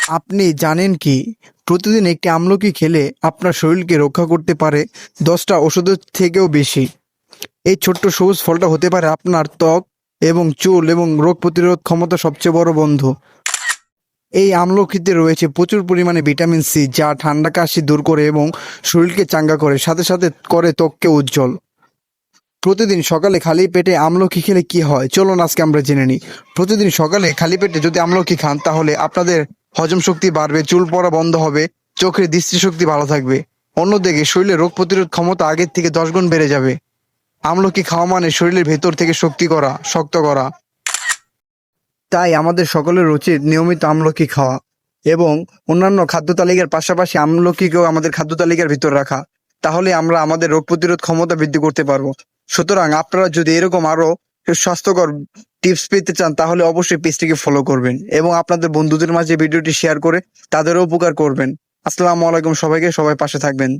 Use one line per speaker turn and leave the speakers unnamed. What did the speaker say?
আপনি জানেন কি, প্রতিদিন একটি আমলকি খেলে আপনার শরীরকে রক্ষা করতে পারে 10টা ওষুধের থেকেও বেশি। এই ছোট্ট সবুজ ফলটা হতে পারে আপনার ত্বক এবং চুল এবং রোগ প্রতিরোধ ক্ষমতা সবচেয়ে বড় বন্ধু। এই আমলকিতে রয়েছে প্রচুর পরিমাণে ভিটামিন সি, যা ঠান্ডা কাশি দূর করে এবং শরীরকে চাঙ্গা করে, সাথে সাথে করে ত্বককে উজ্জ্বল। প্রতিদিন সকালে খালি পেটে আমলকি খেলে কি হয়, চলুন আজকে আমরা জেনে নিই। প্রতিদিন সকালে খালি পেটে যদি আমলকি খান তাহলে আপনাদের হজম শক্তি বাড়বে, চুল পড়া বন্ধ হবে, চোখের দৃষ্টিশক্তি ভালো থাকবে। অন্যদিকে শরীরে রোগ প্রতিরোধ ক্ষমতা আগের থেকে 10 গুণ বেড়ে যাবে। আমলকি খাওয়া মানে শরীরের ভেতর থেকে শক্ত করা। তাই আমাদের সকলের উচিত নিয়মিত আমলকি খাওয়া এবং অন্যান্য খাদ্য তালিকার পাশাপাশি আমলকিকেও আমাদের খাদ্য তালিকার ভিতর রাখা। তাহলে আমরা আমাদের রোগ প্রতিরোধ ক্ষমতা বৃদ্ধি করতে পারবো। সুতরাং আপনারা যদি এরকম আরো স্বাস্থ্যকর টিপস পেতে চান তাহলে অবশ্যই পেজটিকে ফলো করবেন এবং আপনাদের বন্ধুদের মাঝে ভিডিওটি শেয়ার করে তাদেরও উপকার করবেন। আসসালামু আলাইকুম সবাইকে, সবাই পাশে থাকবেন।